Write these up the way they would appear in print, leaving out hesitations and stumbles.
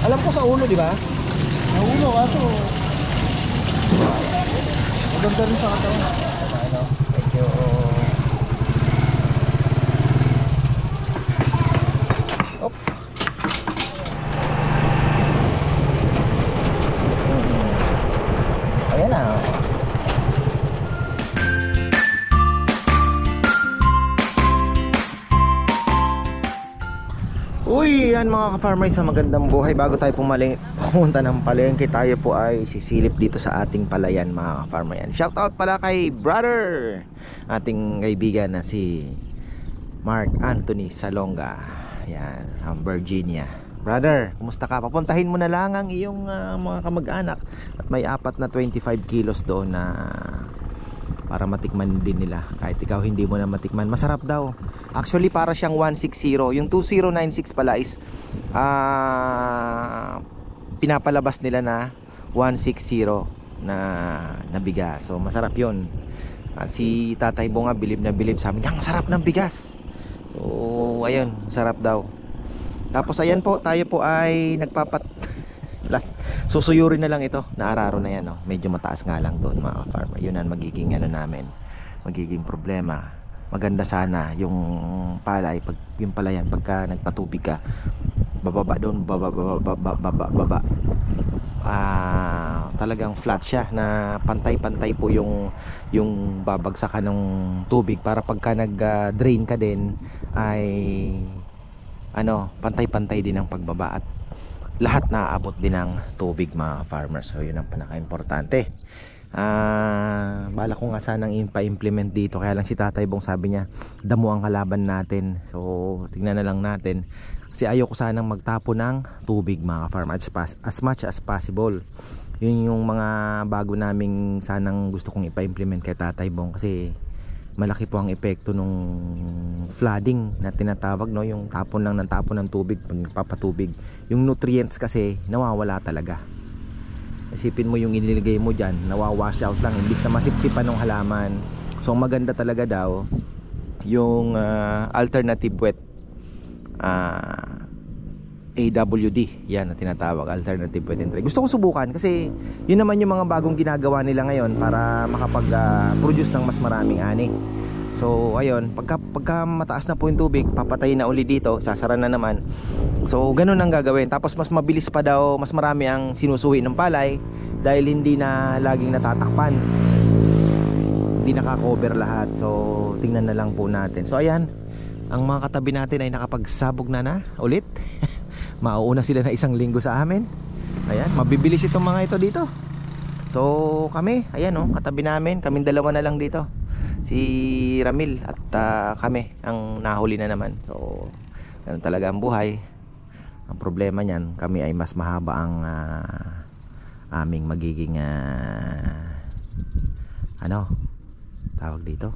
Alam ko sa ulo, di ba? Sa ulo, kaso maganda rin sa katawan. Ano? Thank you. Op. Ayan na. Uy, yan mga ka-farmers, sa magandang buhay. Bago tayo pumunta ng palengke, tayo po ay sisilip dito sa ating palayan mga ka-farmer yan. Shoutout pala kay brother, ating kaibigan na si Mark Anthony Salonga. Yan, Virginia. Brother, kumusta ka? Papuntahin mo na lang ang iyong mga kamag-anak. At may 4 na 25 kilos doon na para matikman din nila. Kahit ikaw hindi mo na matikman, masarap daw. Actually para siyang 160. Yung 2096 pala is pinapalabas nila na 160 na bigas. So masarap yun. Si Tatay Bo nga bilib na bilib sa amin, ang sarap ng bigas. So ayun, sarap daw. Tapos ayan po, tayo po ay susuyurin na lang ito na araro na yan, no? Medyo mataas nga lang doon mga farmer. Yun ang magiging namin, magiging problema. Maganda sana yung palay, yung palayan pagka nagpatubig ka, bababa doon, baba. Talagang flat siya na pantay-pantay po yung babagsakan ng tubig, para pagka nag-drain ka din ay pantay-pantay din ang pagbaba at lahat naaabot din ng tubig mga farmers. So yun ang pinaka-importante. Bala ko nga sanang ipa-implement dito, kaya lang si Tatay Bong sabi niya damo ang kalaban natin. So tingnan na lang natin, kasi ayoko sanang magtapo ng tubig mga farmers as much as possible. Yun yung mga bago naming sanang gusto kong ipa-implement kay Tatay Bong, kasi malaki po ang epekto nung flooding na tinatawag, no? Yung tapon lang ng tapon ng tubig pag nagpapatubig. Yung nutrients kasi nawawala talaga. Isipin mo yung iniligay mo dyan, nawawash out lang imbis na masipsipan ng halaman. So maganda talaga daw yung alternative wet, AWD, yan na tinatawag, alternative wet and dry. Gusto ko subukan kasi yun naman yung mga bagong ginagawa nila ngayon para makapag-produce ng mas maraming ani. So ayun, pagka mataas na po yung tubig, papatayin na uli dito, sasara na naman. So ganun ang gagawin. Tapos mas mabilis pa daw, mas marami ang sinusuhi ng palay dahil hindi na laging natatakpan, hindi nakakover lahat. So tingnan na lang po natin. So ayan, ang mga katabi natin ay nakapagsabog na ulit. Mauuna sila na 1 linggo sa amin. Ayan, mabibilis itong mga ito dito. So kami, ayan katabi namin, kaming dalawa na lang dito, si Ramil at kami ang nahuli na naman. So ganun talaga ang buhay. Ang problema niyan, kami ay mas mahaba ang aming magiging tawag dito,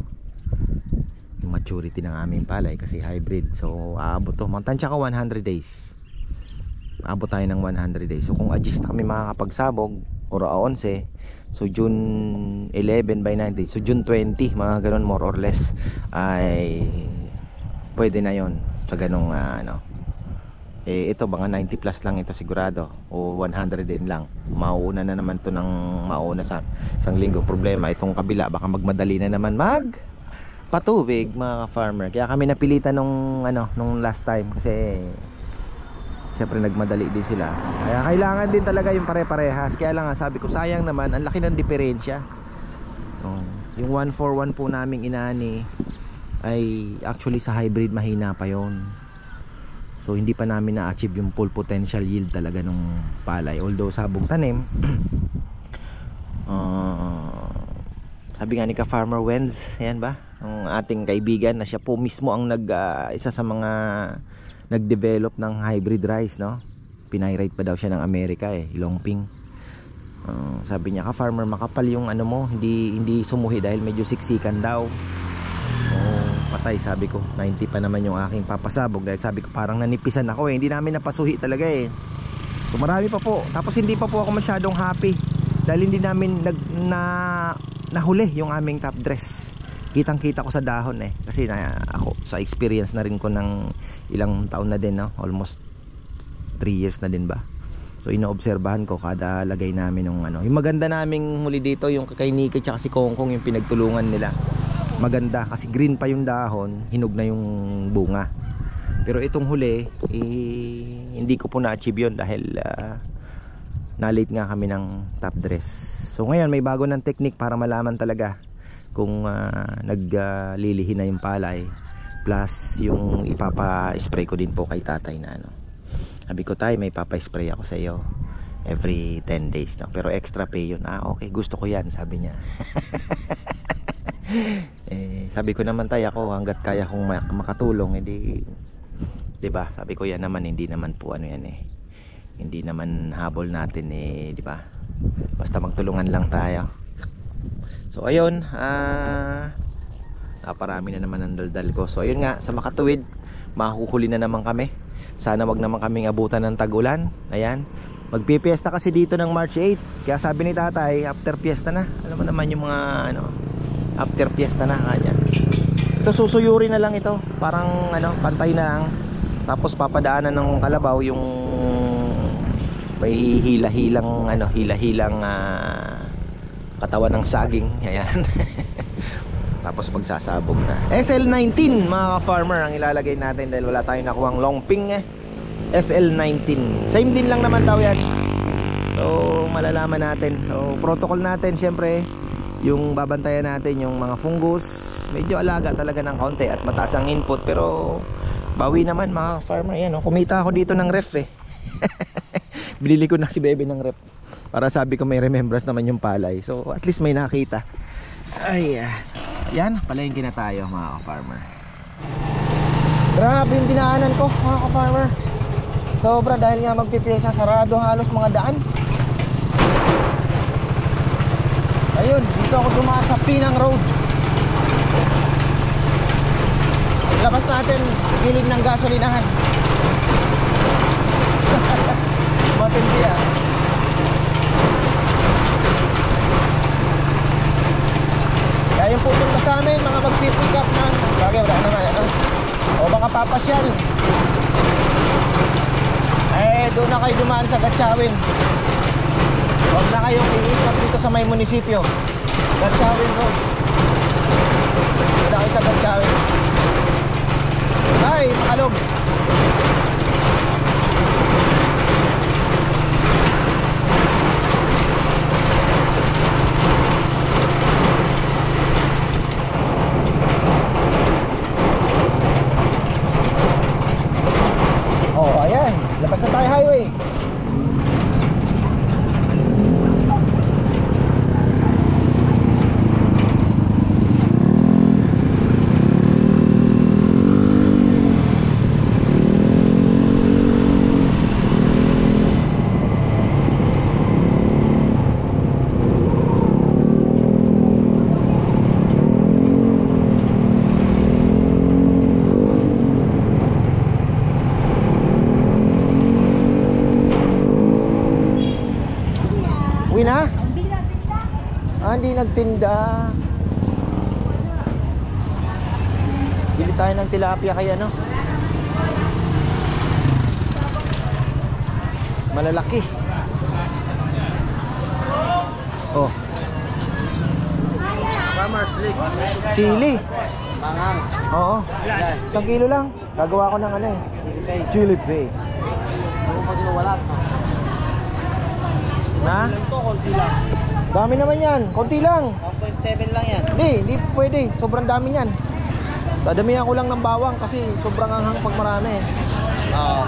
yung maturity ng aming palay, kasi hybrid. So aabot to, tansya ka 100 days. Abot tayo ng 100 days. So kung adjust kami makakapagsabog or 11, so June 11 by 9 days, so June 20, mga ganun more or less, ay pwede na yon sa ganung ito mga 90 plus lang ito sigurado, o 100 din lang. Mauuna na naman to ng mauna sa 1 linggo. Problema itong kabila, baka magmadali na naman patubig mga farmer. Kaya kami napilitan nung last time, kasi siyempre nagmadali din sila. Kaya kailangan din talaga yung pare-parehas. Kaya lang sabi ko, sayang naman, ang laki ng diferensya. Yung 141 po naming inani ay actually sa hybrid mahina pa yon. So hindi pa namin na-achieve yung full potential yield talaga nung palay. Although sabong tanim, sabi nga ni ka-farmer Wenz, yan ba, ang ating kaibigan, na siya po mismo ang isa sa mga nag-develop ng hybrid rice, no? Pinirate pa daw siya ng Amerika Longping. Sabi niya, ka-farmer, makapal yung mo, hindi sumuhi dahil medyo siksikan daw. Patay, sabi ko, 90 pa naman yung aking papasabog, dahil sabi ko parang nanipisan ako hindi namin napasuhi talaga So marami pa po. Tapos hindi pa po ako masyadong happy dahil hindi namin nahuli yung aming top dress. Kitang kita ko sa dahon kasi ako sa experience na rin ko ng ilang taon na din, no? Almost 3 years na din ba. So inoobserbahan ko kada lagay namin ng ano. Yung maganda naming huli dito yung kay Nikki tsaka si Kongkong, yung pinagtulungan nila. Maganda kasi green pa yung dahon, hinog na yung bunga. Pero itong huli hindi ko po na-achieve yun dahil na-late nga kami ng top dress. So ngayon may bago ng technique para malaman talaga kung naglilihi na yung palay. Plus yung ipapa-spray ko din po kay tatay na ano. Sabi ko, tay, may papa-spray ako sa iyo every 10 days no? Pero extra pay yun. Okay, gusto ko yan, sabi niya. Sabi ko naman, tay, ako hanggat kaya kong makatulong, hindi, 'di ba? Sabi ko, yan naman, hindi naman po ano yan hindi naman habol natin di ba? Basta magtulungan lang tayo. So ayun, naparami na naman ang daldal ko. So ayun nga, sa Makatuwid mahuhuli na naman kami. Sana wag naman kaming abutan ng tag-ulan. Ayan, magpipiesta kasi dito ng March 8. Kaya sabi ni tatay, after fiesta na. Alam mo naman yung mga ano, after fiesta na kanya. Ito susuyuri na lang ito, parang ano, pantay na lang. Tapos papadaanan ng kalabaw yung may hila-hilang ano, hila-hilang katawan ng saging. Ayan. Tapos magsasabog na. SL19 mga ka-farmer ang ilalagay natin dahil wala tayong nakuhang long ping SL19. Same din lang naman daw yan. So malalaman natin. So protocol natin syempre, yung babantayan natin yung mga fungus. Medyo alaga talaga ng kaunti at mataas ang input, pero bawi naman mga farmer. Yan, kumita ako dito ng ref Binili ko na si Bebe ng ref para sabi ko may remembrance naman yung palay. So at least may nakita. Ay, yan, palengke na tayo mga ka-farmer. Grabe yung dinaanan ko mga ka-farmer. Sobra dahil nga magpipiyesa, sarado halos mga daan. Ayun, dito ako dumaan sa Pinang Road. Labas natin, gilid ng gasolinahan. Matindi Kaya yung pupunta sa amin, mga magpipick up ng bagay, wala naman ano? O baka papasyal, doon na kayo dumaan sa Gatchawin. Huwag na kayong iikot dito sa may munisipyo. Gatchawin Road. Doon na kayo sa Gatchawin. Ay, makalog. Ayan, labas na tayo highway. Hindi nagtinda. Bili tayo ng tilapia kaya no? Malalaki. Oh. Sili. Mangang. Oo. 1 kilo lang. Gagawa ko ng ano chili paste. Kung pag nawala na? konti lang. Dami naman yan, konti lang. 1.7 lang yan. Hindi pwede, sobrang dami yan. Dadamihan ko lang ng bawang kasi sobrang anghang pag marami. Oo.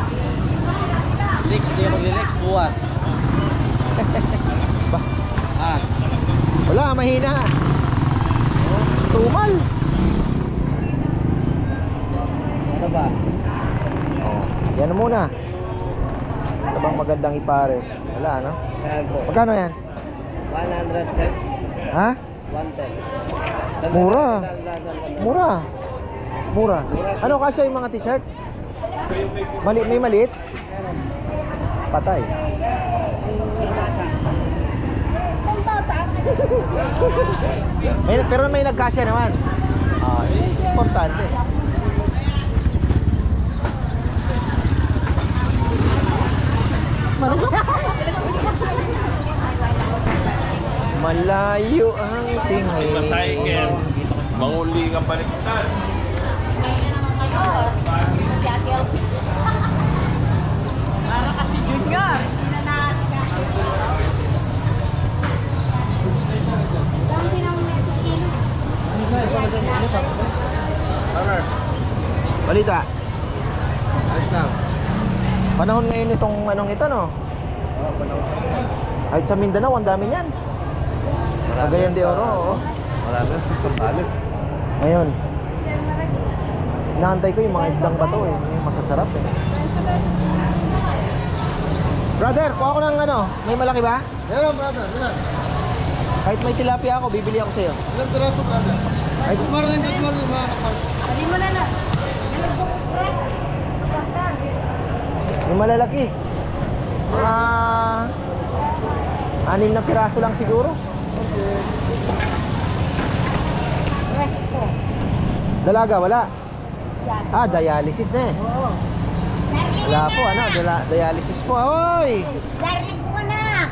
Next, di mag-next buwas. Wala, mahina. Tumal. Ano ba? Yan na muna. Ano bang magandang ipares? Wala, no? Magkano yan? 110. Ha? 110. Mura. Mura. Mura. Ano kasi yung mga t-shirt? May maliit? Patay. Pero may nagkasya naman. Importante. Malayo ang tingin. Masahin. Manguli kang baliktad. Para kasi junior. Balita. Ayos lang. Panahon ngayon itong anong ito, no? Kahit sa Mindanao, ang dami niyan. Cagayan de Oro, oo. Marami sa Sambales. Ngayon, inaantay ko yung mga isdang bato eh. Yung masasarap eh. Brother, kuha ko ng ano, may malaki ba? Meron, brother. Meron. Kahit may tilapia ako, bibili ako sa'yo. Ilang piraso, brother? Ay, Good morning, mga kapal. Sabi mo na na. yung malalaki. Mga 6 na piraso lang siguro. Resto. Dalaga, wala. Ah, dialysis na eh. Oo. Wala po, ano, dialysis po. Hoy! Darling ko na.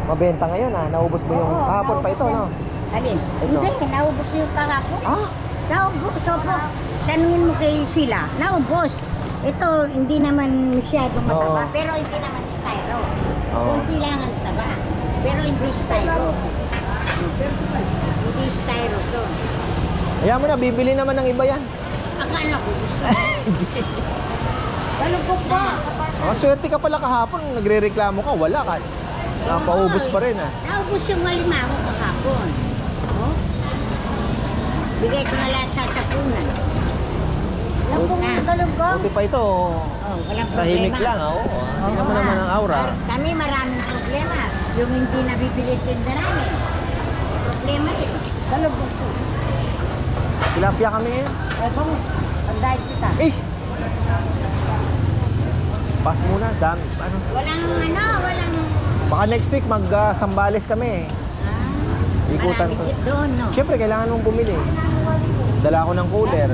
Mabenta ngayon ah, naubos mo yung kahapon pa ito, no? Alin? Ito. Hindi, naubos yung kahapon. Ah, Naubos, opo. Tanungin mo kay sila. Naubos. Ito, hindi naman masyadong mataba, Oo. pero hindi naman styro. Oo. Kunti lang ang taba. Pero hindi styro. Hindi styro to. Kaya mo na, bibili naman ng iba yan. Akala ko gusto. Balugok ba? Swerte ka pala kahapon, nagre-reklamo ka, wala ka. Napaubos pa rin ah. Naubos yung alimango kahapon. Oh? Bigay ko na lang sa sapunan. Buti pa ito, Oh, walang tahimik problema. lang. Oo. Tingnan mo naman ang aura. Kami maraming problema. Yung hindi nabibili tinda namin. Problema rin. Balubog ko. Tilapia kami eh. Eh, bangus. Pandahit kita. Eh! Pass muna, dami. Ano? Walang... Baka next week mag-Sambales kami. Ikutan Marami ko. doon, no? Siyempre, kailangan mong bumili. Dala ko ng cooler.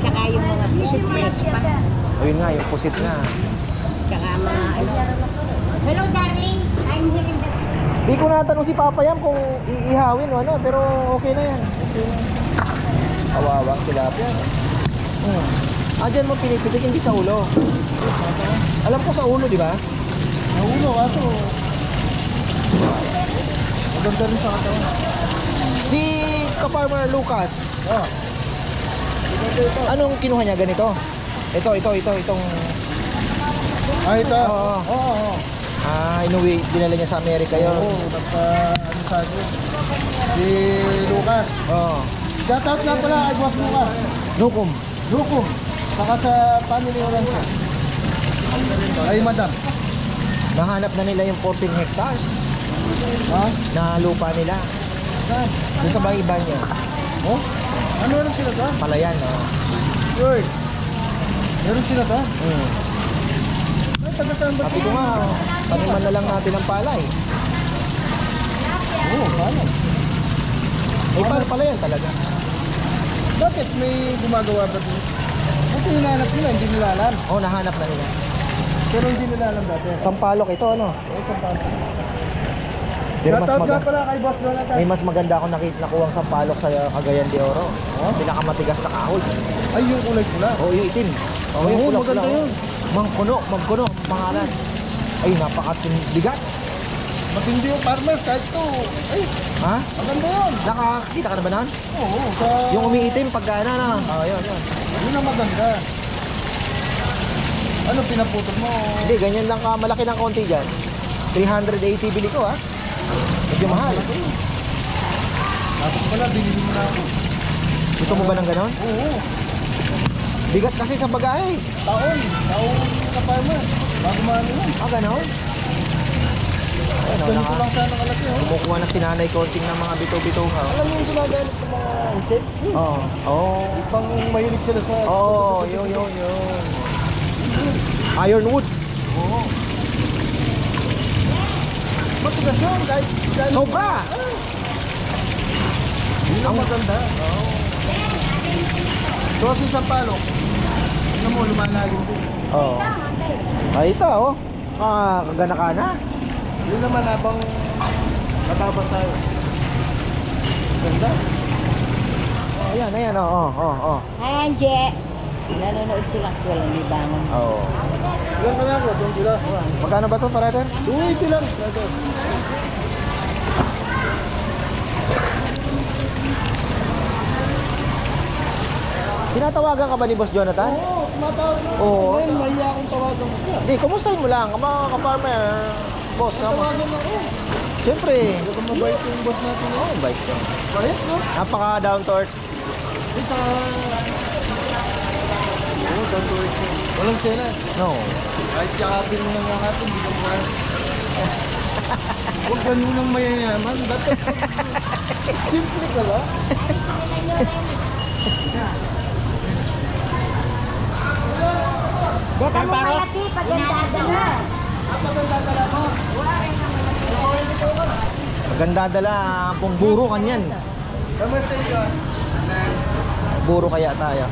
Tsaka yung mga pusit fresh pa. Ayun nga, yung pusit nga. Tsaka mga ano. Hello, darling. I'm here in the... Di ko natanong si Papa Yam kung iihawin o ano, pero okay na yan. Okay na. Kawawang tilapia. Diyan mo pinipitik, hindi sa ulo. Alam ko sa ulo, di ba? Naulo, kaso. Maganda rin sa katawan. Si Ka-Farmer Lucas, Oh. anong kinuha niya ganito? Itong... Ah, ito. Oo. Oo. Inuwi, dinala niya sa Amerika yun. Oo, ano sa akin. Si Lucas. Oo. Shoutout nga pala kay Boss Lucas. Nukum. Lukum. Saka sa family orange. Ay, madam. Nahanap na nila yung 14 hectares Ha? na lupa nila. Saan? Doon sa bang niya. Oh? Ano meron sila to? Palayan, Uy! Meron sila to? Ay, taga saan ba Sabi ko nga, taniman na lang natin ang palay. Oo, paano? May palayan talaga. Bakit may gumagawa ba dito? Ito hinahanap nila, hindi nila alam. Oo, nahanap na nila. Pero hindi nila alam dati. Sampalok ito, ano? Oo, sampalok. Pero mas Shoutout nga maganda. pala kay Boss Jonathan. May mas maganda ako nakuwang sampalok sa Cagayan de Oro. Pinakamatigas na kahoy. Ay, yung kulay pula. Oo, yung itim. Oo, yung pula-pula, maganda oh. yun. Magkuno, ang pangalan. Ay, napakabigat. Matindi yung farmer, kahit ito. Ay, Ha? maganda yun. Nakakita ka na ba nun? Oo, sa... Yung umiitim pagka na. Yun. Yun ang maganda. Ano, pinaputol mo? Hindi, ganyan lang malaki ng konti dyan. 380 bili ko, ha? Medyo mahal. Tapos pala, binili mo na ako. Gusto mo ba ng ganon? Oo, Bigat kasi sa bagahe. taon sa farmer. Bago maano yun. Ganon? Ayun, Ganito lang sana kalaki, oh. kumukuha na si nanay konting ng mga bito-bito ha. Alam mo yung ginagamit ng mga chef? Oo. Pang mahilig sila sa... Yun. Ironwood. Oo. Matigas yun, kahit... Sobra! Yun ang maganda. Oo. So, kasi sa palok, ano mo, lumalalim din. Oo. Ay, ito, oh. Kagana ka na. Yun naman habang Matabas tayo. Ganda. Oh, ayan, ayan, oh. Hi, Anje. Nanonood sila kasi walang libangan. Oh. Ilan ka lang ako, doon sila. Magkano ba to, brother? 280 lang. Ito. Tinatawagan ka ba ni Boss Jonathan? Oo, tumatawag na. Oo. Ngayon, mahiya akong tawagan mo siya. Hindi, kumustahin mo lang, mga ka-farmer, boss. Tawagan ako. Siyempre. Baka mabait yung boss natin. Oh, bike ko. Bait, no? Napaka down to earth. Ito. Oo, doon to earth. Walang sena. No. Kahit yakapin mo ng yakapin, hindi ka mukha. Huwag ganun ng mayayaman. Dapat simple ka ba? Baka mo malaki, paganda na. Maganda dala, pong buro kanyan. Kamusta yun? Buro kaya tayo.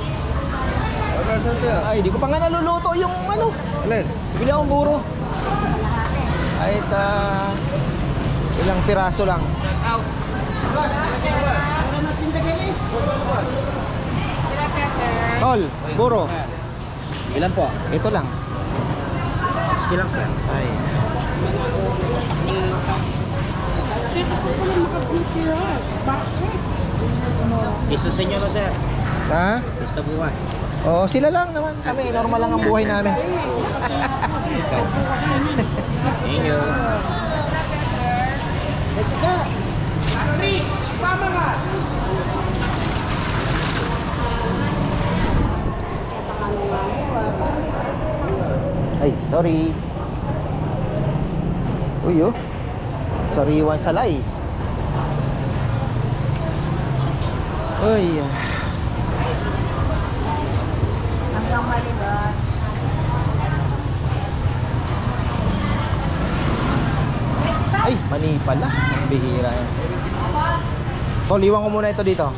Ano saan siya? Ay, di ko pa nga naluluto yung ano. Alin? Bili akong buro. Kahit ilang piraso lang. Tol, buro. Ilan po? Ito lang. 60 lang sir. Ay. Isa sa inyo no sir? Ha? Gusto buwas. Oo, sila lang naman. Kami, normal lang ang buhay namin. Thank you. Ay, sorry. Uy, oh. Sariwan salay. Uy. Hanggang malibas. Ay, mani pala. Ang bihira yan. Tol, iwan ko muna ito dito.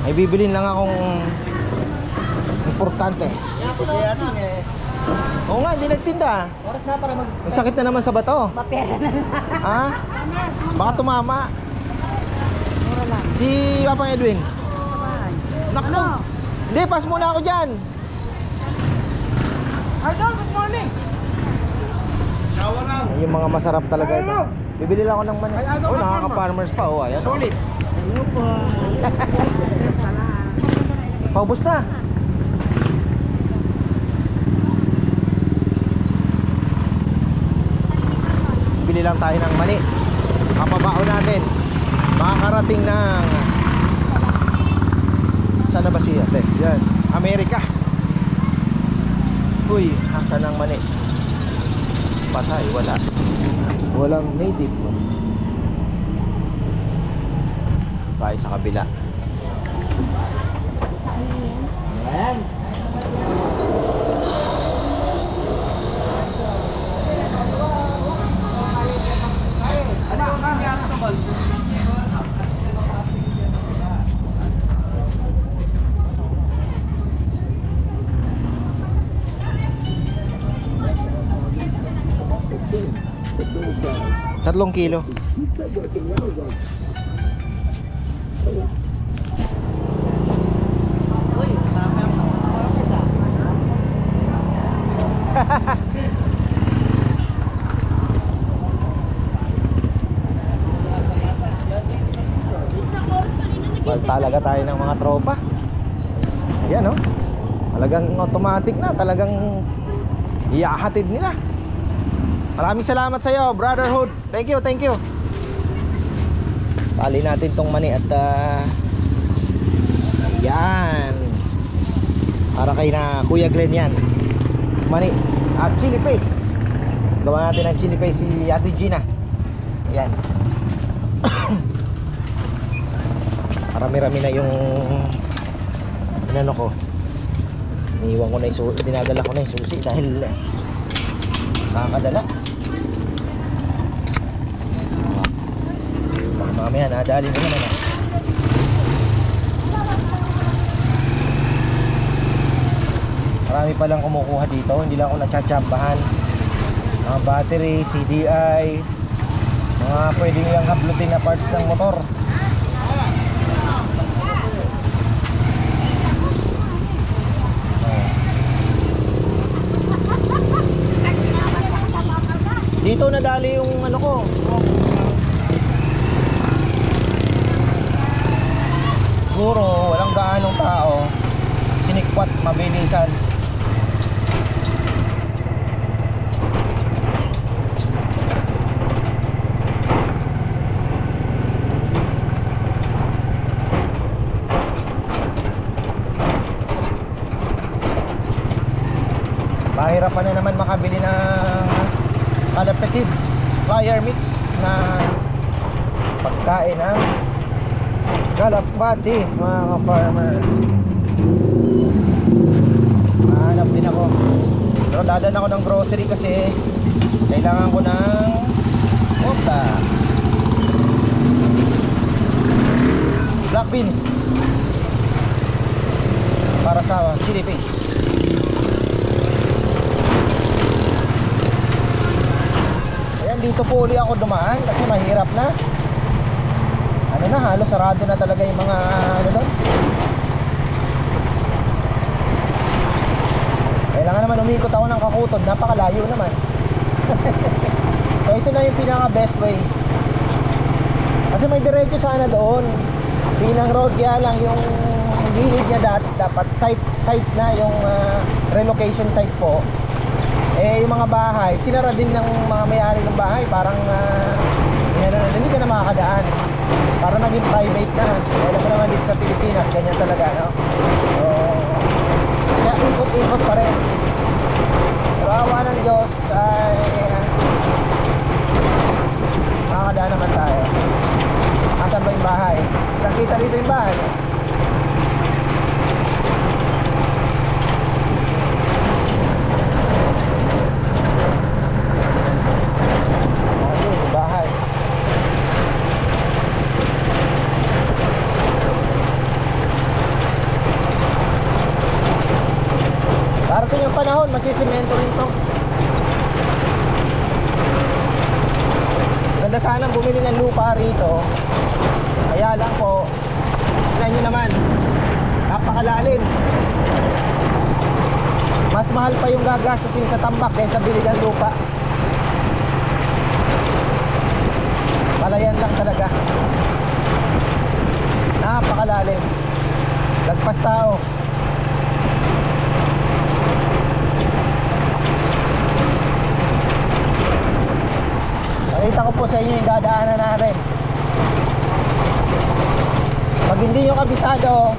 May bibilin lang akong importante. Sige ating Oo nga, hindi nagtinda. Oras na para Ang sakit na naman sa bato. Mapera na lang. Ha? Baka tumama. Mura lang. Si Papa Edwin. Naku. Hindi, pass muna ako dyan. Idol, good morning! Shower lang. Yung mga masarap talaga ito. Bibili lang ako ng mani. Oh, nakaka-farmers pa. Oh, ayan. Solid. Ano po? Paubos na. Bili lang tayo ng mani. Kapabao natin. Makakarating ng saan na ba siya? Yan. Amerika. Uy, asan ang mani? Patay, wala. Walang native. Tayo sa kabila. Ayan. Ano ang kami ang tabal? Tatlong kilo. Uy, marami ang Well, talaga tayo ng mga tropa. Ayan, oh. Talagang automatic na. Talagang iahatid nila. Maraming salamat sa iyo, brotherhood. Thank you, thank you. Tali natin tong mani at yan. Para kay na Kuya Glenn yan. Mani at chili paste. Gawa natin ng chili paste si Ate Gina. Yan. Marami-rami na yung inano ko. Iniwan ko na yung dinadala ko na yung susi dahil nakakadala. Baka mamaya nadali na naman. Marami palang kumukuha dito. Hindi lang ako natsatsambahan. Mga battery, CDI, Mga pwede nilang hablutin na parts ng motor. Dito nadali yung ano ko. Siguro walang gaanong tao. Sinikwat, mabilisan. Mahirapan na naman makabili ng Kalapatids flyer mix na pagkain ng kalapati, mga ka-farmer. Hanap din ako. Pero dadan ako ng grocery kasi kailangan ko ng black beans para sa chili paste. Dito po uli ako dumaan kasi mahirap na. Ano na, halos sarado na talaga yung mga ano doon. Kailangan naman umikot ako ng Kakutod, napakalayo naman. So ito na yung pinaka best way. Kasi may diretso sana doon. Pinang road, kaya lang yung gilid niya dapat site na yung relocation site po. Eh yung mga bahay, sinara din ng mga may-ari ng bahay. Parang hindi ka na makakadaan. Parang naging private na. Alam mo naman dito sa Pilipinas, ganyan talaga, no? So, kaya ikot-ikot pa rin. Pero awa ng Diyos ay makakadaan naman tayo. Asan ba yung bahay? Nakita rito yung bahay. Darating yung panahon, masisimento rin to. Ganda sanang bumili ng lupa rito. Kaya lang po, tignan nyo naman, napakalalim. Mas mahal pa yung gagastusin sa tambak kaysa bili ng lupa. Malayan lang talaga. Napakalalim. Lagpas tao. Nakita ko po sa inyo yung dadaanan natin. Pag hindi nyo kabisado,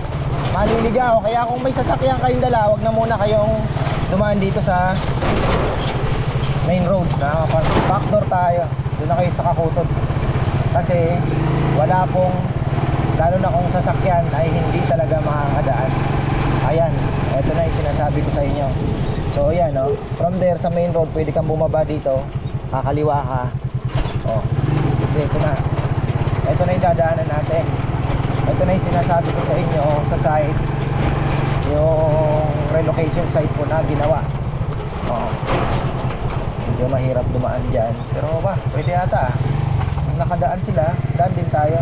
maliligaw. Kaya kung may sasakyan kayong dala, wag na muna kayong dumaan dito sa main road. Backdoor tayo. Doon na kayo sa Kakutod. Kasi wala pong, lalo na kung sasakyan ay hindi talaga makakadaan. Ayan, eto na yung sinasabi ko sa inyo. So ayan, no? From there sa main road, pwede kang bumaba dito, kakaliwa ka. Oh, ito na. Ito na yung dadaanan natin. Ito na yung sinasabi ko sa inyo sa site. Yung relocation site po na ginawa. Oh, medyo mahirap dumaan dyan. Pero ba, pwede ata. Kung nakadaan sila, daan din tayo.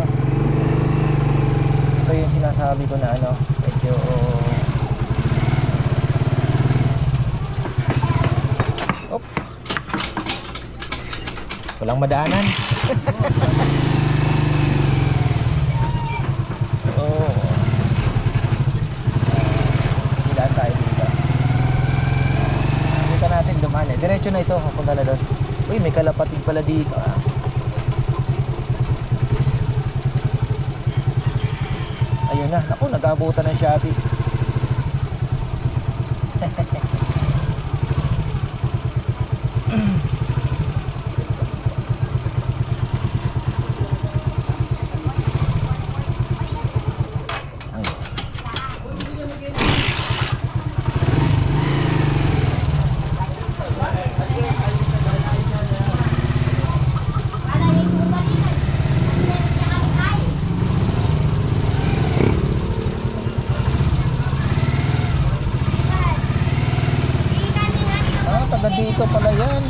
Ito yung sinasabi ko na ano, medyo walang madaanan. Oh. Ilan tayo dito. Dito natin dumaan eh. Diretso na ito, punta na doon. Uy, may kalapatid pala dito ah. Ayun na, naku, nag-abutan ng Shopee. Dito pala yan.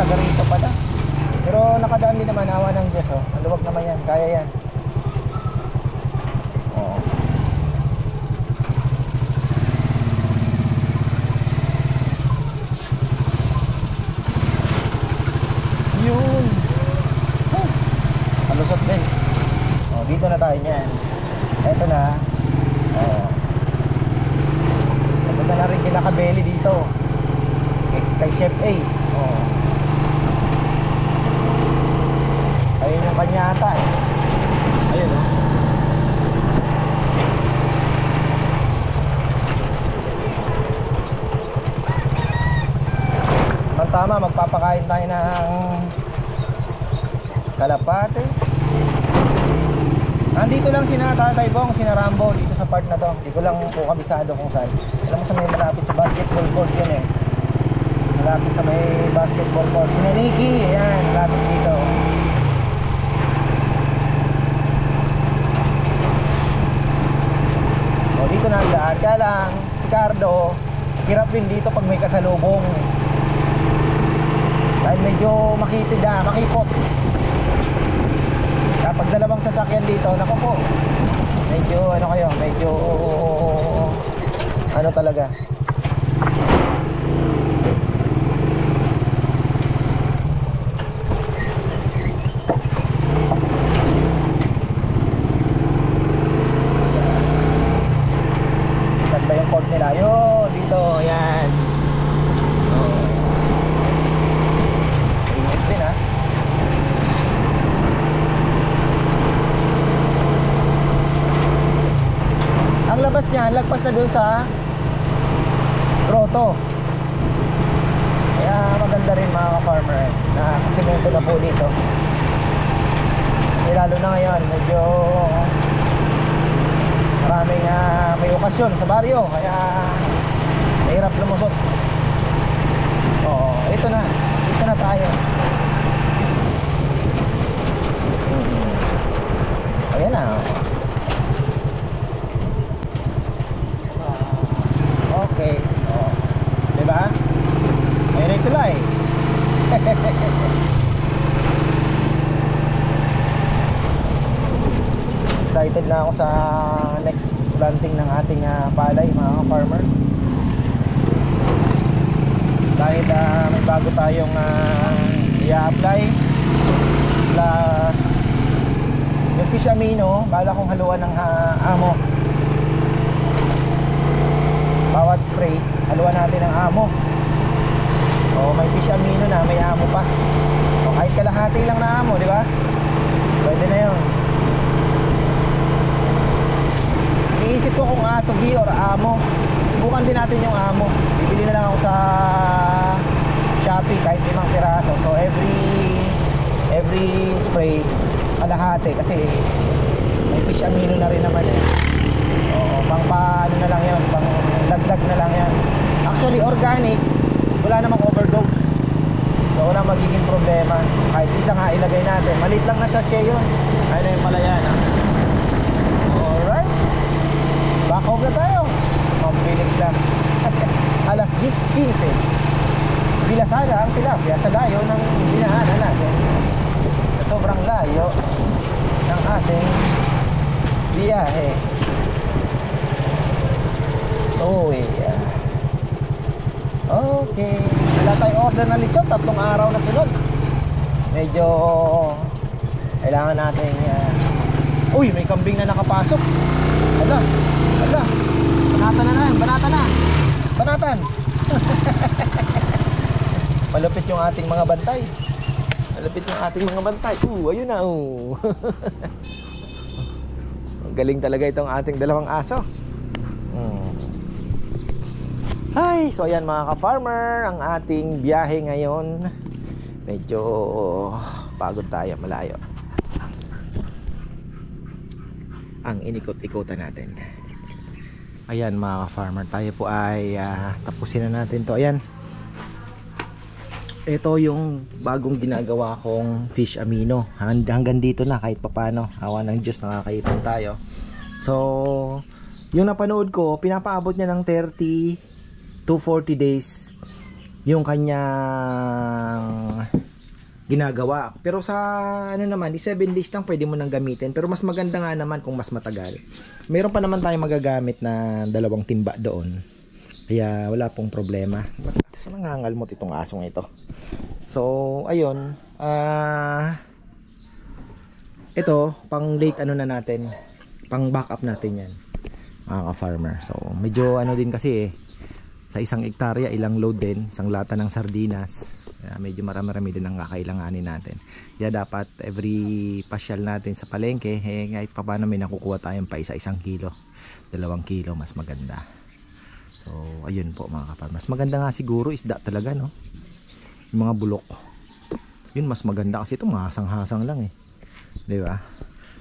taga rito pala. Pero nakadaan din naman, awa ng Diyos, oh. Maluwag naman yan, kaya yan. Oo. Yun. Palusot din. Oh, dito na tayo niyan. Eto na. Oh. Punta na rin kinakabeli dito. Kay Chef A. Oh. Ayun yung kanya ata eh. Ayun oh. Tama, magpapakain tayo ng kalapate. Nandito lang sina Tatay Bong, sina Rambo dito sa part na to. Hindi ko lang po kabisado kung saan. Alam mo sa may malapit sa basketball court yun eh. Malapit sa may basketball court. Sina Nicky, ayan, malapit dito. O dito na ang daan. Kaya lang, si Cardo, hirap din dito pag may kasalubong. Dahil medyo makitid makipot. Kapag dalawang sasakyan dito, naku po, medyo ano kayo, medyo ano talaga. Ganda yung port nila. Yun, dito, yan. Ang labas niya, lagpas na dun sa grotto. Kaya maganda rin mga ka-farmer na semento na po dito. Kasi lalo na ngayon, medyo maraming may okasyon sa baryo. Kaya mahirap lumusot. Oo, ito na. Ito na tayo. Ayan na. Okay. Oh. Diba? Ayun ay tulay. Excited na ako sa next planting ng ating palay mga farmer. Dahil may bago tayong i-apply. Plus yung fish amino, bala kong haluan ng amo. Bawat spray, haluan natin ng amo. O may fish amino na, may amo pa. O kahit kalahati lang na amo, di ba? Pwede na yun. Iniisip ko kung to be or amo. Subukan din natin yung amo. Bibili na lang ako sa Shopee kahit 5 piraso. So every spray kalahati kasi may fish amino na rin naman eh. Oo, pang paano na lang yan, pang dagdag na lang yan. Actually organic, wala namang overdose. So wala magiging problema. Kahit isa nga ilagay natin, maliit lang na sachet yun. Ayun na yung pala yan Alright, back home na tayo. Mabilis lang. Alas 10:15 Bilasada ang tilapia sa layo ng dinaanan natin. Sa sobrang layo ng ating biyahe. Oh yeah. Okay. Wala tayong order na lechon, 3 araw na sunod. Medyo kailangan natin uy, may kambing na nakapasok. Ala. Banatan na naman, banatan. Malupit yung ating mga bantay. Ayun na. Galing talaga itong ating dalawang aso. Hi, so ayan mga ka-farmer, ang ating biyahe ngayon. Medyo pagod tayo, malayo. Ang inikot-ikutan natin. Ayan mga ka-farmer, tayo po ay tapusin na natin to. Ayan. Ito yung bagong ginagawa kong fish amino. Hanggang dito na kahit papano. Awa ng Diyos, nakakaipon tayo. So, yung napanood ko, pinapaabot niya ng 30 to 40 days yung kanyang ginagawa. Pero sa ano naman, 7 days lang pwede mo nang gamitin. Pero mas maganda nga naman kung mas matagal. Meron pa naman tayong magagamit na 2 timba doon. Kaya wala pong problema. Saan nangangalmot itong asong ito? So, ayun. Ito, pang late ano na natin. Pang backup natin yan. Mga ka-farmer. So, medyo ano din kasi sa 1 hektarya, ilang load din. Isang lata ng sardinas. Medyo marami-rami din ang kakailanganin natin. Kaya dapat every pasyal natin sa palengke, kahit pa paano may nakukuha tayong pa 1 kilo, 2 kilo, mas maganda. So ayun po mga kapal. Mas maganda nga siguro isda talaga, no? Yung mga bulok. Yun mas maganda kasi ito mahasang-hasang lang eh. Di ba?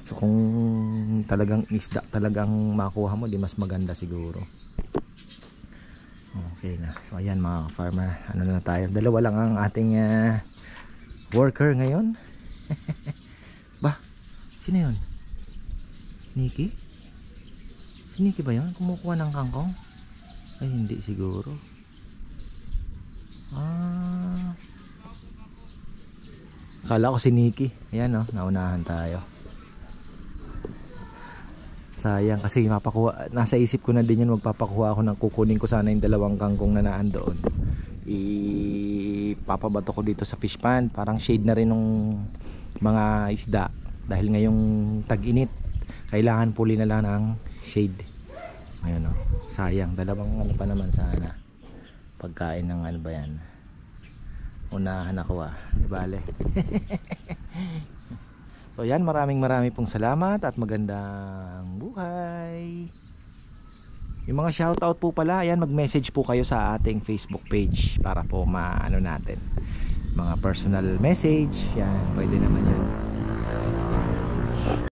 So kung talagang isda talagang makuha mo, di mas maganda siguro. Okay na. So ayan mga farmer, ano na tayo, 2 lang ang ating worker ngayon. Ba, sino yun? Nikki? Si Nikki ba yun? Kumukuha ng kangkong? Ay hindi siguro. Akala ko si Nikki. Ayan, oh, naunahan tayo. Sayang kasi mapakuha, nasa isip ko na din yun, magpapakuha ako ng kukunin ko sana yung 2 kangkong na naan doon. Ipapabato ko dito sa fish pond, parang shade na rin ng mga isda dahil ngayong tag-init kailangan puli na lang ng shade. Ayun, oh. Sayang, 2 ano pa naman sana pagkain ng ano ba yan, unahan ako di bale. So yan, maraming pong salamat at magandang buhay. Yung mga shoutout po pala, ayan, mag-message po kayo sa ating Facebook page para po maano natin, mga personal message, yan, pwede naman yan.